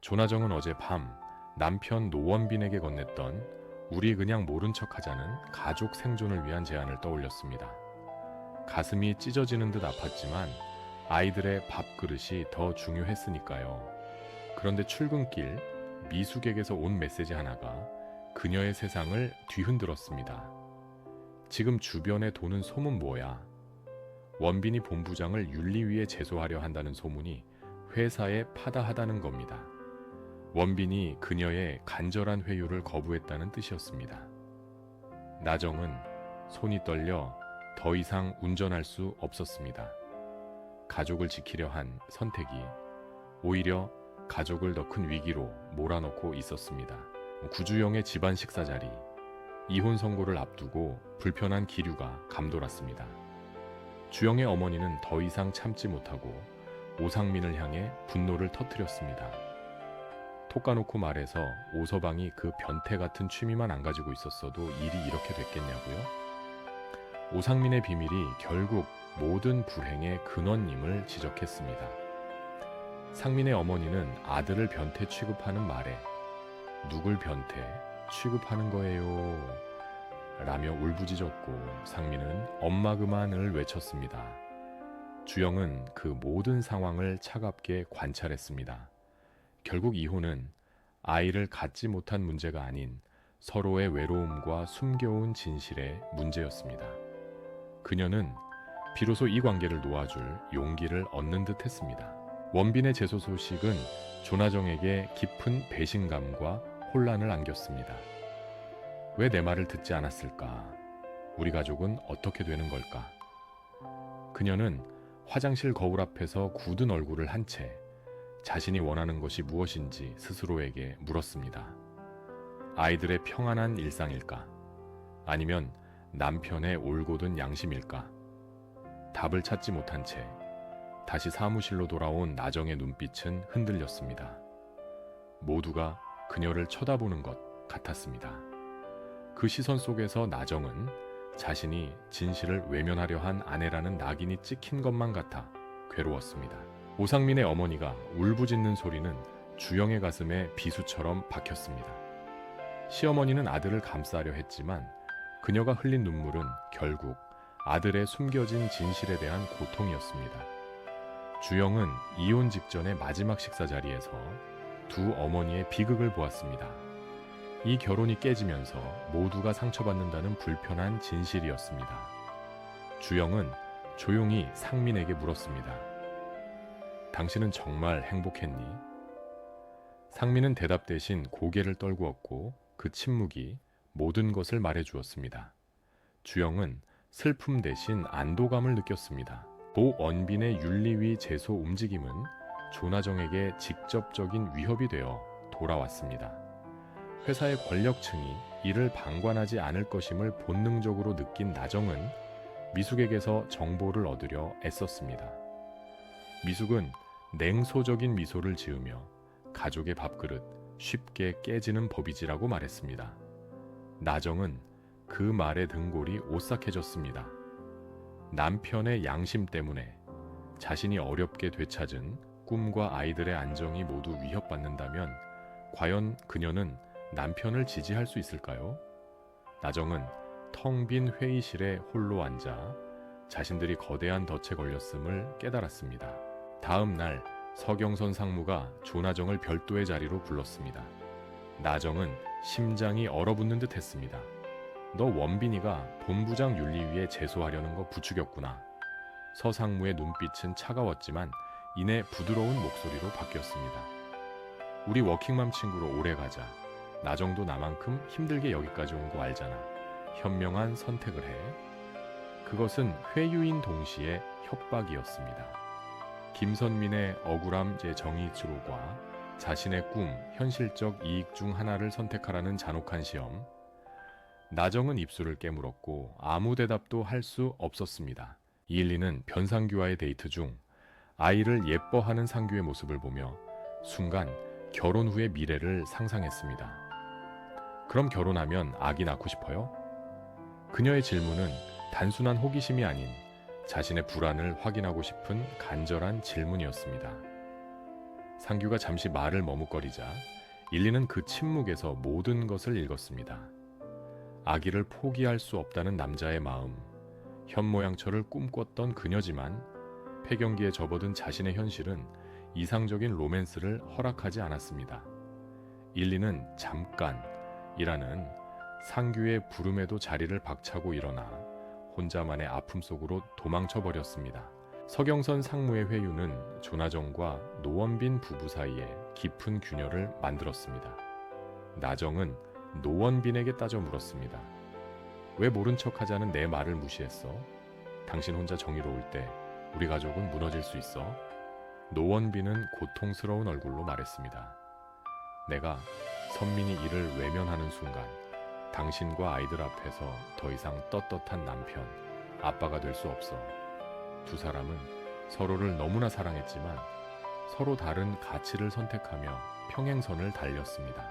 조나정은 어젯밤 남편 노원빈에게 건넸던 우리 그냥 모른 척 하자는 가족 생존을 위한 제안을 떠올렸습니다. 가슴이 찢어지는 듯 아팠지만 아이들의 밥그릇이 더 중요했으니까요. 그런데 출근길 미숙에게서 온 메시지 하나가 그녀의 세상을 뒤흔들었습니다. 지금 주변에 도는 소문 뭐야? 원빈이 본부장을 윤리위에 제소하려 한다는 소문이 회사에 파다하다는 겁니다. 원빈이 그녀의 간절한 회유를 거부했다는 뜻이었습니다. 나정은 손이 떨려 더 이상 운전할 수 없었습니다. 가족을 지키려 한 선택이 오히려 가족을 더 큰 위기로 몰아넣고 있었습니다. 구주영의 집안 식사 자리, 이혼 선고를 앞두고 불편한 기류가 감돌았습니다. 주영의 어머니는 더 이상 참지 못하고 오상민을 향해 분노를 터뜨렸습니다. 톡 까놓고 말해서 오서방이 그 변태 같은 취미만 안 가지고 있었어도 일이 이렇게 됐겠냐고요? 오상민의 비밀이 결국 모든 불행의 근원임을 지적했습니다. 상민의 어머니는 아들을 변태 취급하는 말에 누굴 변태 취급하는 거예요? 라며 울부짖었고 상민은 엄마 그만을 외쳤습니다. 주영은 그 모든 상황을 차갑게 관찰했습니다. 결국 이혼은 아이를 갖지 못한 문제가 아닌 서로의 외로움과 숨겨온 진실의 문제였습니다. 그녀는 비로소 이 관계를 놓아줄 용기를 얻는 듯 했습니다. 원빈의 제소 소식은 조나정에게 깊은 배신감과 혼란을 안겼습니다. 왜 내 말을 듣지 않았을까? 우리 가족은 어떻게 되는 걸까? 그녀는 화장실 거울 앞에서 굳은 얼굴을 한 채 자신이 원하는 것이 무엇인지 스스로에게 물었습니다. 아이들의 평안한 일상일까? 아니면 남편의 올곧은 양심일까? 답을 찾지 못한 채 다시 사무실로 돌아온 나정의 눈빛은 흔들렸습니다. 모두가 그녀를 쳐다보는 것 같았습니다. 그 시선 속에서 나정은 자신이 진실을 외면하려 한 아내라는 낙인이 찍힌 것만 같아 괴로웠습니다. 오상민의 어머니가 울부짖는 소리는 주영의 가슴에 비수처럼 박혔습니다. 시어머니는 아들을 감싸려 했지만 그녀가 흘린 눈물은 결국 아들의 숨겨진 진실에 대한 고통이었습니다. 주영은 이혼 직전의 마지막 식사 자리에서 두 어머니의 비극을 보았습니다. 이 결혼이 깨지면서 모두가 상처받는다는 불편한 진실이었습니다. 주영은 조용히 상민에게 물었습니다. 당신은 정말 행복했니? 상민은 대답 대신 고개를 떨구었고 그 침묵이 모든 것을 말해주었습니다. 주영은 슬픔 대신 안도감을 느꼈습니다. 노원빈의 윤리위 제소 움직임은 조나정에게 직접적인 위협이 되어 돌아왔습니다. 회사의 권력층이 이를 방관하지 않을 것임을 본능적으로 느낀 나정은 미숙에게서 정보를 얻으려 애썼습니다. 미숙은 냉소적인 미소를 지으며 가족의 밥그릇 쉽게 깨지는 법이지라고 말했습니다. 나정은 그 말에 등골이 오싹해졌습니다. 남편의 양심 때문에 자신이 어렵게 되찾은 꿈과 아이들의 안정이 모두 위협받는다면 과연 그녀는 남편을 지지할 수 있을까요? 나정은 텅 빈 회의실에 홀로 앉아 자신들이 거대한 덫에 걸렸음을 깨달았습니다. 다음 날 서경선 상무가 조나정을 별도의 자리로 불렀습니다. 나정은 심장이 얼어붙는 듯 했습니다. 너 원빈이가 본부장 윤리위에 제소하려는 거 부추겼구나. 서 상무의 눈빛은 차가웠지만 이내 부드러운 목소리로 바뀌었습니다. 우리 워킹맘 친구로 오래 가자. 나정도 나만큼 힘들게 여기까지 온 거 알잖아. 현명한 선택을 해. 그것은 회유인 동시에 협박이었습니다. 김선민의 억울함 제 정의치로과 자신의 꿈, 현실적 이익 중 하나를 선택하라는 잔혹한 시험. 나정은 입술을 깨물었고 아무 대답도 할 수 없었습니다. 이일리는 변상규와의 데이트 중 아이를 예뻐하는 상규의 모습을 보며 순간 결혼 후의 미래를 상상했습니다. 그럼 결혼하면 아기 낳고 싶어요? 그녀의 질문은 단순한 호기심이 아닌 자신의 불안을 확인하고 싶은 간절한 질문이었습니다. 상규가 잠시 말을 머뭇거리자 일리는 그 침묵에서 모든 것을 읽었습니다. 아기를 포기할 수 없다는 남자의 마음, 현모양처를 꿈꿨던 그녀지만 폐경기에 접어든 자신의 현실은 이상적인 로맨스를 허락하지 않았습니다. 일리는 잠깐이라는 상규의 부름에도 자리를 박차고 일어나 혼자만의 아픔 속으로 도망쳐 버렸습니다. 서경선 상무의 회유는 조나정과 노원빈 부부 사이에 깊은 균열을 만들었습니다. 나정은 노원빈에게 따져 물었습니다. 왜 모른 척하자는 내 말을 무시했어? 당신 혼자 정의로울 때 우리 가족은 무너질 수 있어? 노원빈은 고통스러운 얼굴로 말했습니다. 내가 선민이 이를 외면하는 순간 당신과 아이들 앞에서 더 이상 떳떳한 남편, 아빠가 될 수 없어. 두 사람은 서로를 너무나 사랑했지만 서로 다른 가치를 선택하며 평행선을 달렸습니다.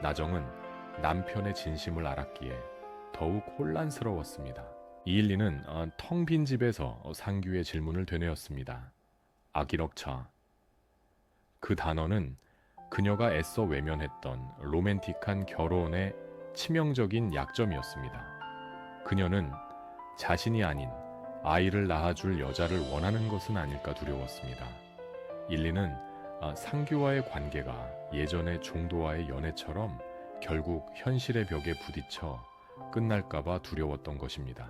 나정은 남편의 진심을 알았기에 더욱 혼란스러웠습니다. 이일리는 텅 빈 집에서 상규의 질문을 되뇌었습니다. 아기럭차. 그 단어는 그녀가 애써 외면했던 로맨틱한 결혼의 치명적인 약점이었습니다. 그녀는 자신이 아닌 아이를 낳아줄 여자를 원하는 것은 아닐까 두려웠습니다. 일리는 상규와의 관계가 예전의 종도와의 연애처럼 결국 현실의 벽에 부딪혀 끝날까봐 두려웠던 것입니다.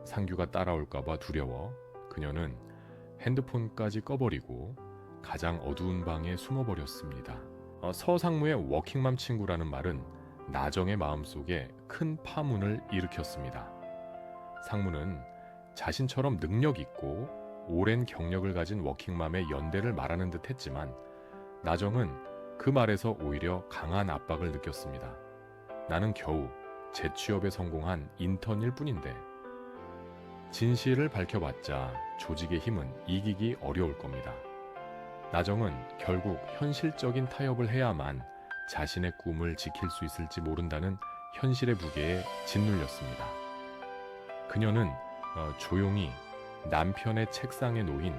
상규가 따라올까봐 두려워 그녀는 핸드폰까지 꺼버리고 가장 어두운 방에 숨어버렸습니다. 서상무의 워킹맘 친구라는 말은 나정의 마음속에 큰 파문을 일으켰습니다. 상무는 자신처럼 능력 있고 오랜 경력을 가진 워킹맘의 연대를 말하는 듯 했지만 나정은 그 말에서 오히려 강한 압박을 느꼈습니다. 나는 겨우 재취업에 성공한 인턴일 뿐인데 진실을 밝혀봤자 조직의 힘은 이기기 어려울 겁니다. 나정은 결국 현실적인 타협을 해야만 자신의 꿈을 지킬 수 있을지 모른다는 현실의 무게에 짓눌렸습니다. 그녀는 조용히 남편의 책상에 놓인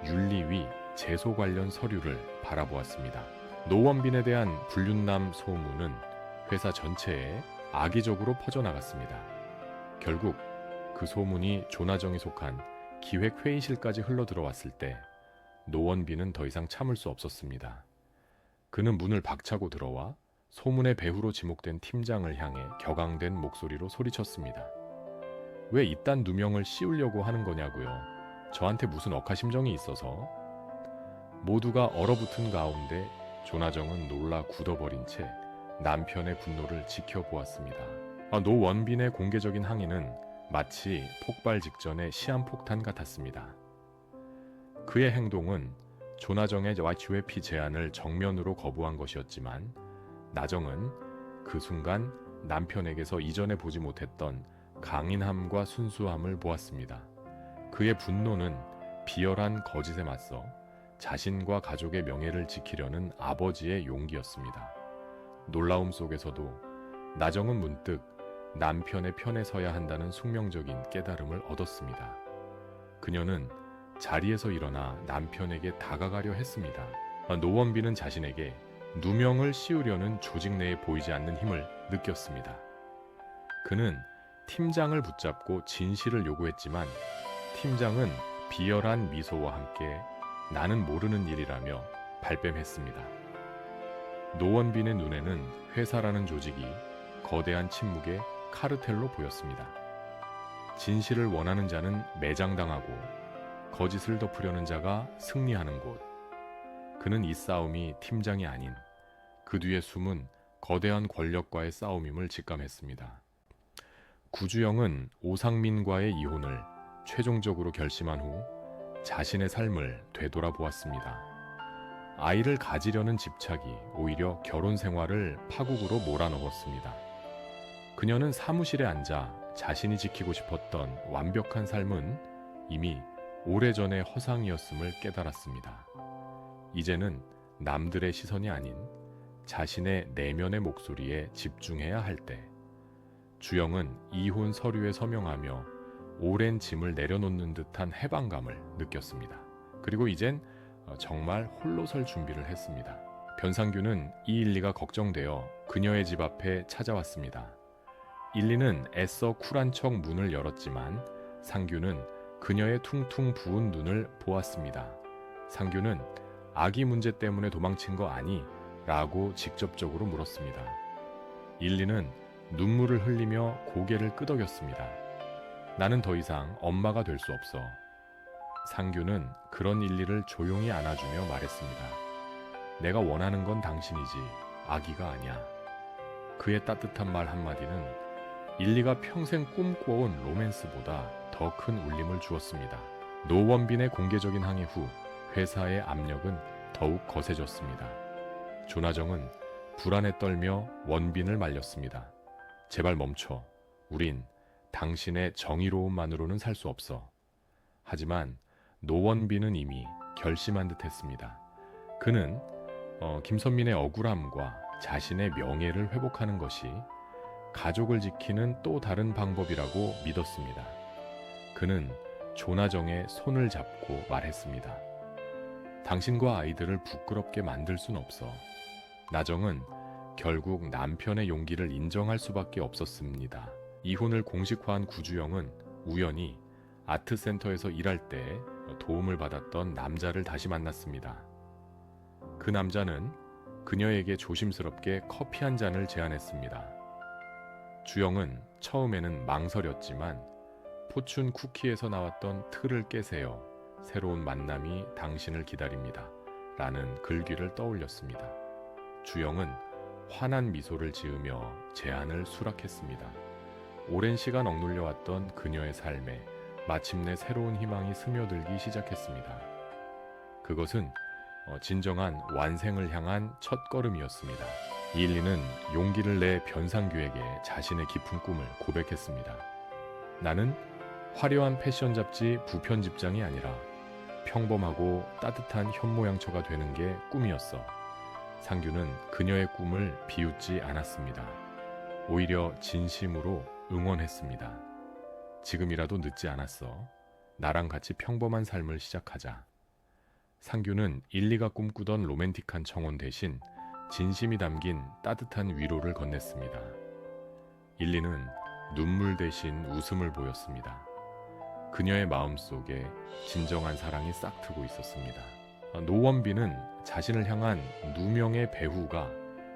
윤리위 제소 관련 서류를 바라보았습니다. 노원빈에 대한 불륜남 소문은 회사 전체에 악의적으로 퍼져나갔습니다. 결국 그 소문이 조나정이 속한 기획회의실까지 흘러들어왔을 때 노원빈은 더 이상 참을 수 없었습니다. 그는 문을 박차고 들어와 소문의 배후로 지목된 팀장을 향해 격앙된 목소리로 소리쳤습니다. 왜 이딴 누명을 씌우려고 하는 거냐고요. 저한테 무슨 억하심정이 있어서. 모두가 얼어붙은 가운데 조나정은 놀라 굳어버린 채 남편의 분노를 지켜보았습니다. 노원빈의 공개적인 항의는 마치 폭발 직전의 시한폭탄 같았습니다. 그의 행동은 조나정의 YGP 제안을 정면으로 거부한 것이었지만 나정은 그 순간 남편에게서 이전에 보지 못했던 강인함과 순수함을 보았습니다. 그의 분노는 비열한 거짓에 맞서 자신과 가족의 명예를 지키려는 아버지의 용기였습니다. 놀라움 속에서도 나정은 문득 남편의 편에 서야 한다는 숙명적인 깨달음을 얻었습니다. 그녀는 자리에서 일어나 남편에게 다가가려 했습니다. 노원빈은 자신에게 누명을 씌우려는 조직 내에 보이지 않는 힘을 느꼈습니다. 그는 팀장을 붙잡고 진실을 요구했지만 팀장은 비열한 미소와 함께 나는 모르는 일이라며 발뺌했습니다. 노원빈의 눈에는 회사라는 조직이 거대한 침묵의 카르텔로 보였습니다. 진실을 원하는 자는 매장당하고 거짓을 덮으려는 자가 승리하는 곳. 그는 이 싸움이 팀장이 아닌 그 뒤에 숨은 거대한 권력과의 싸움임을 직감했습니다. 구주영은 오상민과의 이혼을 최종적으로 결심한 후 자신의 삶을 되돌아보았습니다. 아이를 가지려는 집착이 오히려 결혼 생활을 파국으로 몰아넣었습니다. 그녀는 사무실에 앉아 자신이 지키고 싶었던 완벽한 삶은 이미 오래전의 허상이었음을 깨달았습니다. 이제는 남들의 시선이 아닌 자신의 내면의 목소리에 집중해야 할 때, 주영은 이혼 서류에 서명하며 오랜 짐을 내려놓는 듯한 해방감을 느꼈습니다. 그리고 이젠 정말 홀로 설 준비를 했습니다. 변상규는 이일리가 걱정되어 그녀의 집 앞에 찾아왔습니다. 일리는 애써 쿨한 척 문을 열었지만 상규는 그녀의 퉁퉁 부은 눈을 보았습니다. 상규는 아기 문제 때문에 도망친 거 아니? 라고 직접적으로 물었습니다. 일리는 눈물을 흘리며 고개를 끄덕였습니다. 나는 더 이상 엄마가 될 수 없어. 상규는 그런 일리를 조용히 안아주며 말했습니다. 내가 원하는 건 당신이지 아기가 아니야. 그의 따뜻한 말 한마디는 일리가 평생 꿈꿔온 로맨스보다 더 큰 울림을 주었습니다. 노원빈의 공개적인 항의 후 회사의 압력은 더욱 거세졌습니다. 조나정은 불안에 떨며 원빈을 말렸습니다. 제발 멈춰. 우린 당신의 정의로움만으로는 살 수 없어. 하지만 노원빈은 이미 결심한 듯 했습니다. 그는 김선민의 억울함과 자신의 명예를 회복하는 것이 가족을 지키는 또 다른 방법이라고 믿었습니다. 그는 조나정의 손을 잡고 말했습니다. 당신과 아이들을 부끄럽게 만들 순 없어. 나정은 결국 남편의 용기를 인정할 수밖에 없었습니다. 이혼을 공식화한 구주영은 우연히 아트센터에서 일할 때 도움을 받았던 남자를 다시 만났습니다. 그 남자는 그녀에게 조심스럽게 커피 한 잔을 제안했습니다. 주영은 처음에는 망설였지만 포춘 쿠키에서 나왔던 틀을 깨세요. 새로운 만남이 당신을 기다립니다. 라는 글귀를 떠올렸습니다. 주영은 환한 미소를 지으며 제안을 수락했습니다. 오랜 시간 억눌려왔던 그녀의 삶에 마침내 새로운 희망이 스며들기 시작했습니다. 그것은 진정한 완생을 향한 첫걸음이었습니다. 이일리는 용기를 내 변상규에게 자신의 깊은 꿈을 고백했습니다. 나는 화려한 패션 잡지 부편집장이 아니라 평범하고 따뜻한 현모양처가 되는 게 꿈이었어. 상규는 그녀의 꿈을 비웃지 않았습니다. 오히려 진심으로 응원했습니다. 지금이라도 늦지 않았어. 나랑 같이 평범한 삶을 시작하자. 상규는 일리가 꿈꾸던 로맨틱한 청혼 대신 진심이 담긴 따뜻한 위로를 건넸습니다. 일리는 눈물 대신 웃음을 보였습니다. 그녀의 마음속에 진정한 사랑이 싹트고 있었습니다. 노원빈은 자신을 향한 누명의 배후가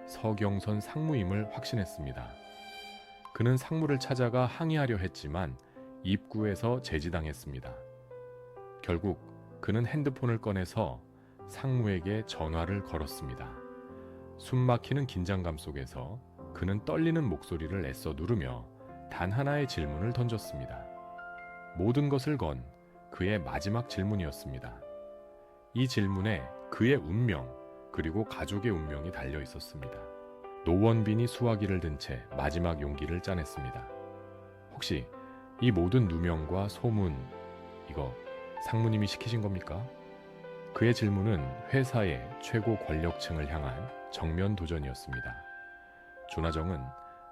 서경선 상무임을 확신했습니다. 그는 상무를 찾아가 항의하려 했지만 입구에서 제지당했습니다. 결국 그는 핸드폰을 꺼내서 상무에게 전화를 걸었습니다. 숨막히는 긴장감 속에서 그는 떨리는 목소리를 애써 누르며 단 하나의 질문을 던졌습니다. 모든 것을 건 그의 마지막 질문이었습니다. 이 질문에 그의 운명 그리고 가족의 운명이 달려 있었습니다. 노원빈이 수화기를 든 채 마지막 용기를 짜냈습니다. 혹시 이 모든 누명과 소문 이거 상무님이 시키신 겁니까? 그의 질문은 회사의 최고 권력층을 향한 정면 도전이었습니다. 조나정은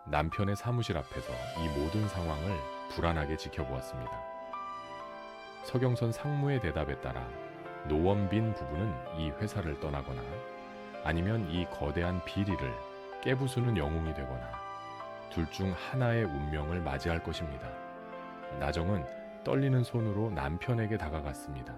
남편의 사무실 앞에서 이 모든 상황을 불안하게 지켜보았습니다. 서경선 상무의 대답에 따라 노원빈 부부는 이 회사를 떠나거나 아니면 이 거대한 비리를 깨부수는 영웅이 되거나 둘 중 하나의 운명을 맞이할 것입니다. 나정은 떨리는 손으로 남편에게 다가갔습니다.